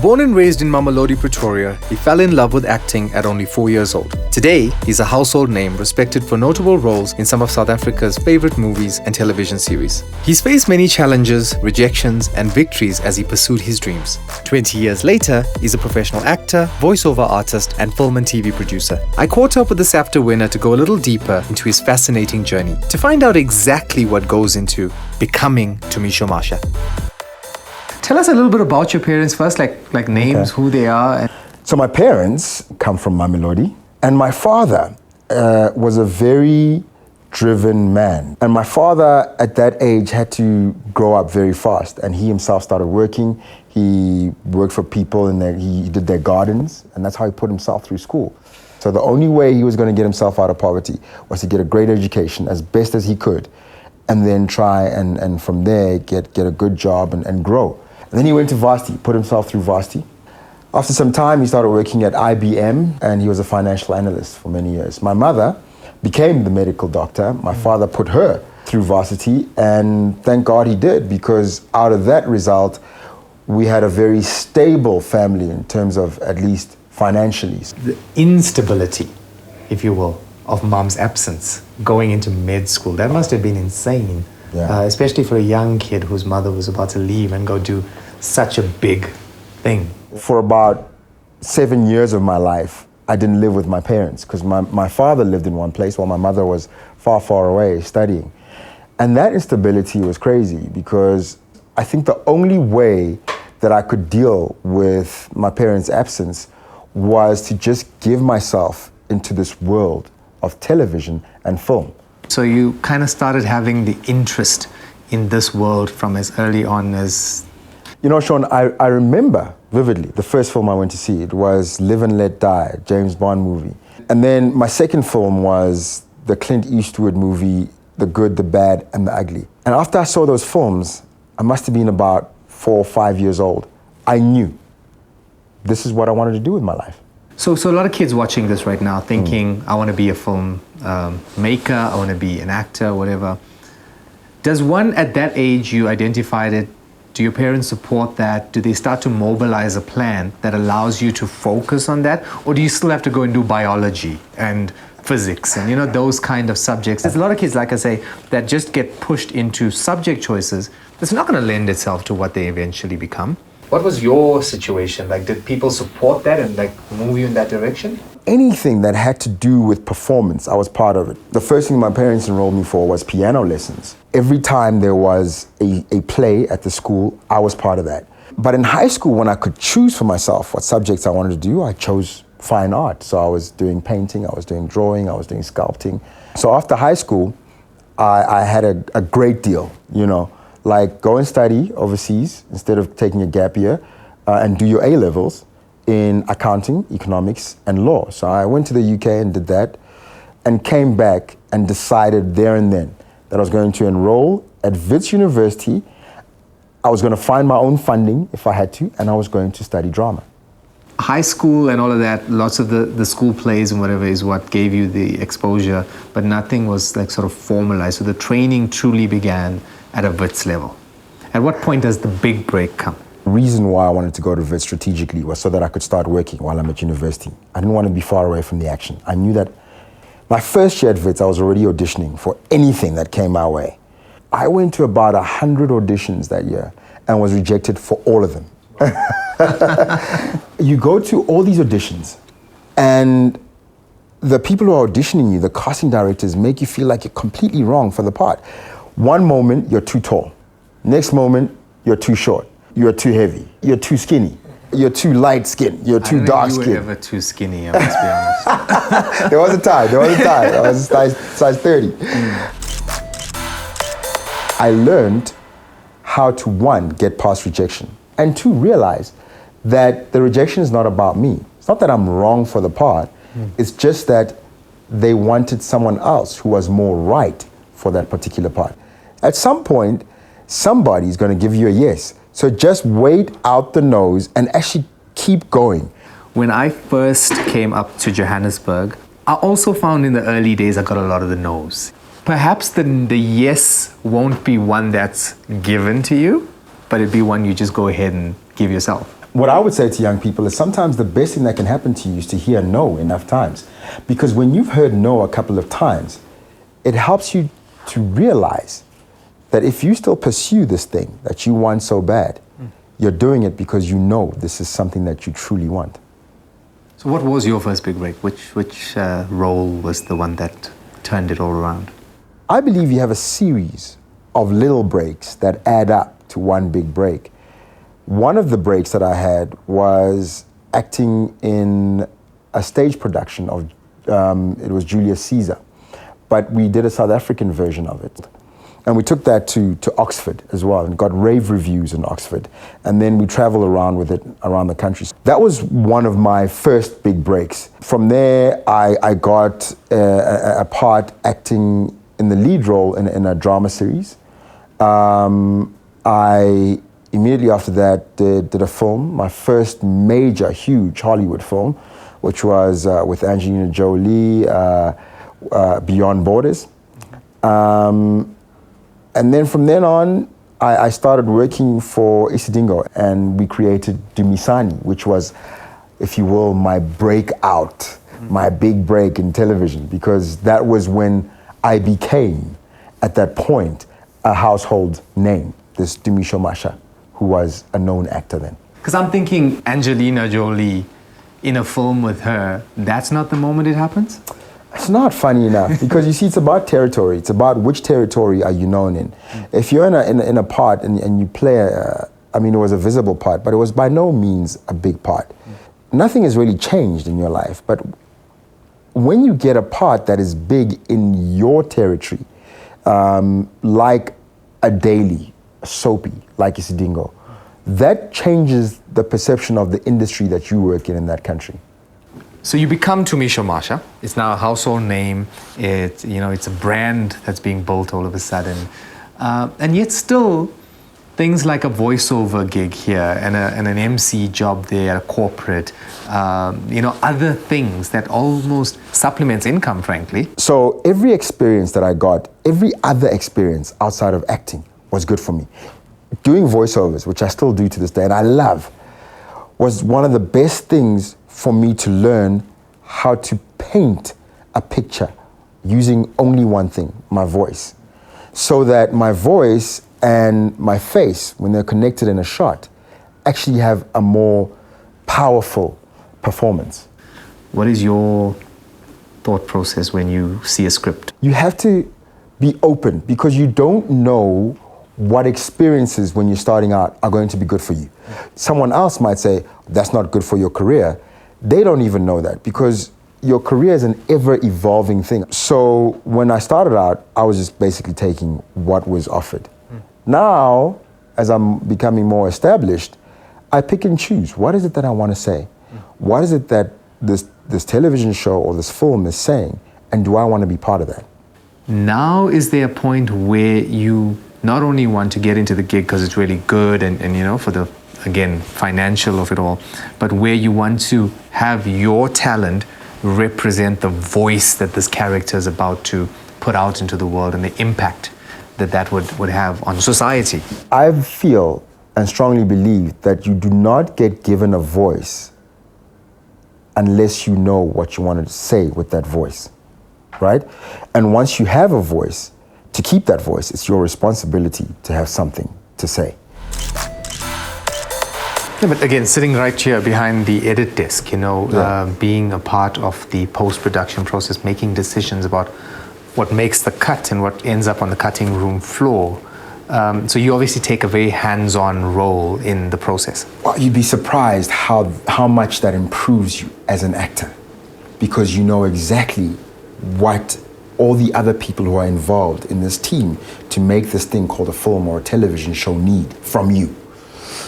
Born and raised in Mamelodi, Pretoria, he fell in love with acting at only 4 years old. Today, he's a household name respected for notable roles in some of South Africa's favorite movies and television series. He's faced many challenges, rejections, and victories as he pursued his dreams. 20 years later, he's a professional actor, voiceover artist, and film and TV producer. I caught up with the SAFTA winner to go a little deeper into his fascinating journey to find out exactly what goes into becoming Tumisho Masha. Tell us a little bit about your parents first, like names, who they are. So my parents come from Mamelodi, and my father was a very driven man. And my father at that age had to grow up very fast, and he himself started working. He worked for people and he did their gardens, and that's how he put himself through school. So the only way he was going to get himself out of poverty was to get a great education as best as he could, and then try and from there get a good job and grow. And then he went to varsity, put himself through varsity. After some time, he started working at IBM, and he was a financial analyst for many years. My mother became the medical doctor. My father put her through varsity, and thank God he did, because out of that result, we had a very stable family in terms of at least financially. The instability, if you will, of mom's absence going into med school, that must have been insane. Yeah. Especially for a young kid whose mother was about to leave and go do such a big thing. For about 7 years of my life, I didn't live with my parents because my father lived in one place while my mother was far, far away studying. And that instability was crazy because I think the only way that I could deal with my parents' absence was to just give myself into this world of television and film. So you kind of started having the interest in this world from as early on as... You know, Sean, I remember vividly the first film I went to see. It was Live and Let Die, James Bond movie. And then my second film was the Clint Eastwood movie, The Good, the Bad, and the Ugly. And after I saw those films, I must have been about 4 or 5 years old. I knew this is what I wanted to do with my life. So a lot of kids watching this right now thinking, I want to be a film maker, I want to be an actor, whatever. Does one at that age, you identified it, do your parents support that? Do they start to mobilize a plan that allows you to focus on that? Or do you still have to go and do biology and physics and, you know, those kind of subjects? There's a lot of kids, like I say, that just get pushed into subject choices that's not going to lend itself to what they eventually become. What was your situation? Like, did people support that and like move you in that direction? Anything that had to do with performance, I was part of it. The first thing my parents enrolled me for was piano lessons. Every time there was a play at the school, I was part of that. But in high school, when I could choose for myself what subjects I wanted to do, I chose fine art. So I was doing painting, I was doing drawing, I was doing sculpting. So after high school, I had a great deal, you know. Like, go and study overseas instead of taking a gap year and do your A-levels in accounting, economics, and law. So I went to the UK and did that and came back and decided there and then that I was going to enroll at Wits University. I was going to find my own funding if I had to, and I was going to study drama. High school and all of that, lots of the school plays and whatever is what gave you the exposure, but nothing was like sort of formalized. So the training truly began at a Wits level. At what point does the big break come? The reason why I wanted to go to Wits strategically was so that I could start working while I'm at university. I didn't want to be far away from the action. I knew that my first year at Wits, I was already auditioning for anything that came my way. I went to about 100 auditions that year and was rejected for all of them. You go to all these auditions and the people who are auditioning you, the casting directors, make you feel like you're completely wrong for the part. One moment, you're too tall. Next moment, you're too short. You're too heavy. You're too skinny. You're too light skinned. You're too dark skinned. You were ever too skinny, I must be honest. There was a time. I was size 30. I learned how to, one, get past rejection, and two, realize that the rejection is not about me. It's not that I'm wrong for the part. It's just that they wanted someone else who was more right for that particular part. At some point, somebody's going to give you a yes. So just wait out the nose and actually keep going. When I first came up to Johannesburg, I also found in the early days I got a lot of the no's. Perhaps the yes won't be one that's given to you, but it'd be one you just go ahead and give yourself. What I would say to young people is sometimes the best thing that can happen to you is to hear no enough times. Because when you've heard no a couple of times, it helps you to realize that if you still pursue this thing that you want so bad, you're doing it because you know this is something that you truly want. So what was your first big break? Which role was the one that turned it all around? I believe you have a series of little breaks that add up to one big break. One of the breaks that I had was acting in a stage production of, it was Julius Caesar, but we did a South African version of it. And we took that to Oxford as well and got rave reviews in Oxford. And then we traveled around with it around the country. That was one of my first big breaks. From there, I got a part acting in the lead role in a drama series. I immediately after that did a film, my first major, huge Hollywood film, which was with Angelina Jolie, Beyond Borders. And then from then on, I started working for Isidingo, and we created Dumisani, which was, if you will, my breakout, my big break in television, because that was when I became, at that point, a household name, this Tumisho Masha, who was a known actor then. Because I'm thinking Angelina Jolie in a film with her, that's not the moment it happens? It's not, funny enough, because you see, it's about territory. It's about which territory are you known in. If you're in a part and you play, it was a visible part, but it was by no means a big part. Nothing has really changed in your life, but when you get a part that is big in your territory, like a daily, a soapy, like Isidingo, that changes the perception of the industry that you work in that country. So you become Tumisho Masha. It's now a household name. It's a brand that's being built all of a sudden. And yet still, things like a voiceover gig here and an MC job there, a corporate, other things that almost supplements income, frankly. So every experience that I got, every other experience outside of acting was good for me. Doing voiceovers, which I still do to this day, and I love, was one of the best things for me to learn how to paint a picture using only one thing, my voice. So that my voice and my face, when they're connected in a shot, actually have a more powerful performance. What is your thought process when you see a script? You have to be open, because you don't know what experiences when you're starting out are going to be good for you. Someone else might say, that's not good for your career. They don't even know that, because your career is an ever-evolving thing. So when I started out, I was just basically taking what was offered. Now, as I'm becoming more established, I pick and choose. What is it that I want to say? What is it that this television show or this film is saying? And do I want to be part of that? Now, is there a point where you not only want to get into the gig because it's really good and for the, again, financial of it all, but where you want to have your talent represent the voice that this character is about to put out into the world and the impact that would have on society? I feel and strongly believe that you do not get given a voice unless you know what you want to say with that voice, right? And once you have a voice, to keep that voice, it's your responsibility to have something to say. Yeah, but again, sitting right here behind the edit desk, being a part of the post-production process, making decisions about what makes the cut and what ends up on the cutting room floor. So you obviously take a very hands-on role in the process. Well, you'd be surprised how much that improves you as an actor, because you know exactly what all the other people who are involved in this team to make this thing called a film or a television show need from you.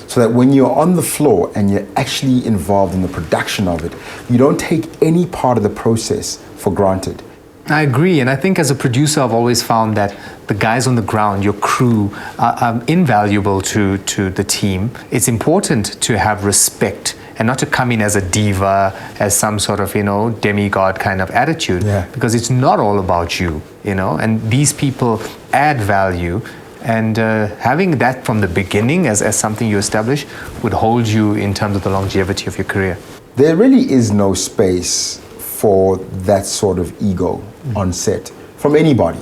So that when you're on the floor and you're actually involved in the production of it, you don't take any part of the process for granted. I agree, and I think as a producer, I've always found that the guys on the ground, your crew, are invaluable to the team. It's important to have respect and not to come in as a diva, as some sort of, demigod kind of attitude, because it's not all about you, and these people add value And having that from the beginning as something you establish would hold you in terms of the longevity of your career. There really is no space for that sort of ego on set from anybody.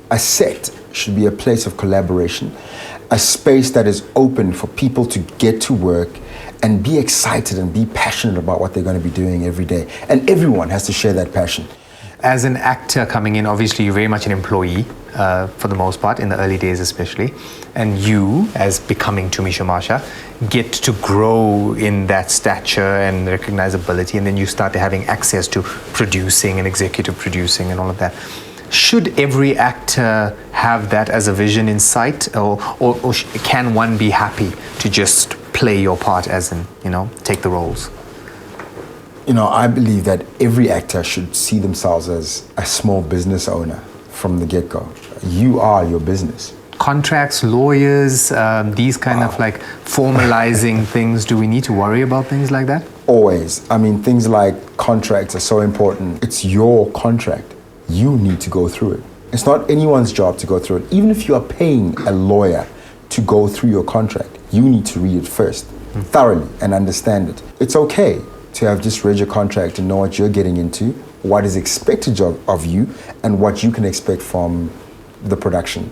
A set should be a place of collaboration, a space that is open for people to get to work and be excited and be passionate about what they're going to be doing every day. And everyone has to share that passion. As an actor coming in, obviously you're very much an employee for the most part, in the early days especially. And you, as becoming Tumisho Masha, get to grow in that stature and recognizability, and then you start having access to producing and executive producing and all of that. Should every actor have that as a vision in sight, or can one be happy to just play your part as in, take the roles? I believe that every actor should see themselves as a small business owner from the get-go. You are your business. Contracts, lawyers, these kind of like formalizing things, do we need to worry about things like that? Always. I mean, things like contracts are so important. It's your contract. You need to go through it. It's not anyone's job to go through it. Even if you are paying a lawyer to go through your contract, you need to read it first, thoroughly, and understand it. It's okay to have just read your contract and know what you're getting into, what is expected of you, and what you can expect from the production.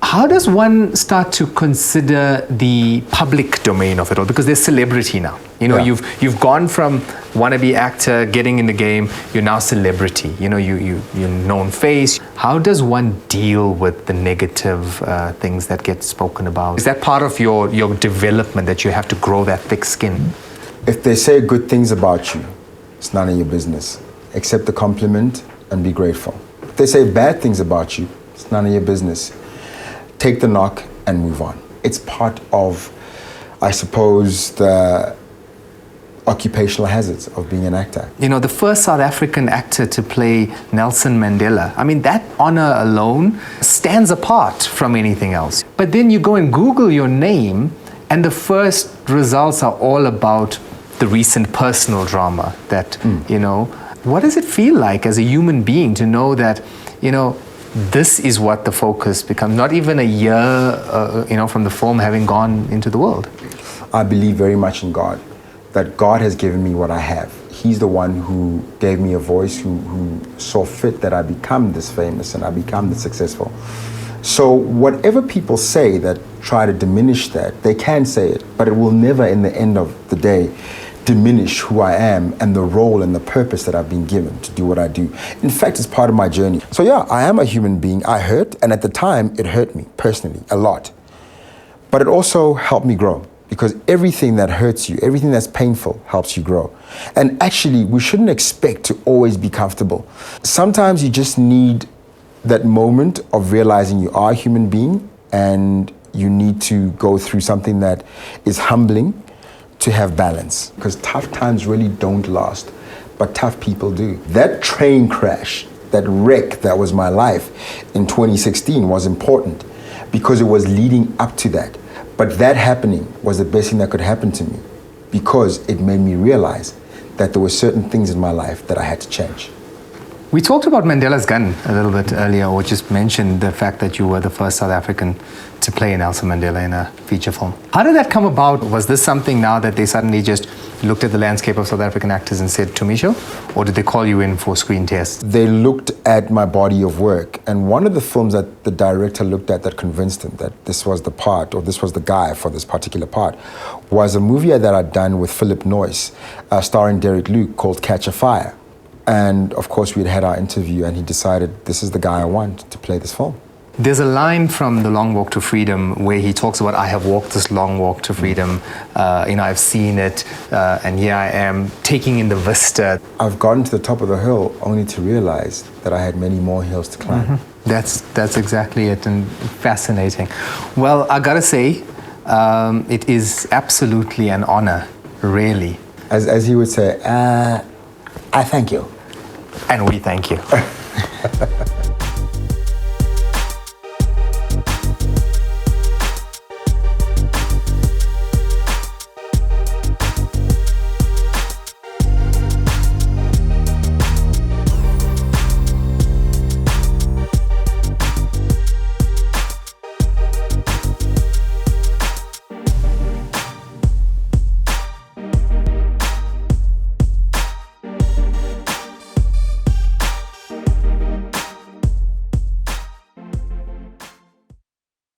How does one start to consider the public domain of it all? Because there's celebrity now. You've gone from wannabe actor, getting in the game, you're now celebrity. You're known face. How does one deal with the negative things that get spoken about? Is that part of your development, that you have to grow that thick skin? If they say good things about you, it's none of your business. Accept the compliment and be grateful. If they say bad things about you, it's none of your business. Take the knock and move on. It's part of, I suppose, the occupational hazards of being an actor. The first South African actor to play Nelson Mandela, I mean, that honor alone stands apart from anything else. But then you go and Google your name, and the first results are all about the recent personal drama that, what does it feel like as a human being to know that, this is what the focus becomes, not even a year, from the film having gone into the world? I believe very much in God, that God has given me what I have. He's the one who gave me a voice, who saw fit that I become this famous and I become this successful. So whatever people say that try to diminish that, they can say it, but it will never, in the end of the day, diminish who I am and the role and the purpose that I've been given to do what I do. In fact, it's part of my journey. So yeah, I am a human being. I hurt, and at the time, it hurt me personally a lot. But it also helped me grow, because everything that hurts you, everything that's painful helps you grow. And actually, we shouldn't expect to always be comfortable. Sometimes you just need that moment of realizing you are a human being and you need to go through something that is humbling to have balance, because tough times really don't last, but tough people do. That train crash, that wreck that was my life in 2016 was important because it was leading up to that. But that happening was the best thing that could happen to me, because it made me realize that there were certain things in my life that I had to change. We talked about Mandela's gun a little bit earlier, or just mentioned the fact that you were the first South African to play Nelson Mandela in a feature film. How did that come about? Was this something now that they suddenly just looked at the landscape of South African actors and said, Tumisho? Or did they call you in for screen tests? They looked at my body of work, and one of the films that the director looked at that convinced him that this was the part, or this was the guy for this particular part, was a movie that I'd done with Philip Noyce, starring Derek Luke, called Catch a Fire. And of course, we'd had our interview, and he decided, this is the guy I want to play this film. There's a line from The Long Walk to Freedom where he talks about, I have walked this long walk to freedom, I've seen it, and here I am taking in the vista. I've gotten to the top of the hill only to realize that I had many more hills to climb. Mm-hmm. That's exactly it, and fascinating. Well, I gotta say, it is absolutely an honor, really. As he would say, I thank you. And we thank you.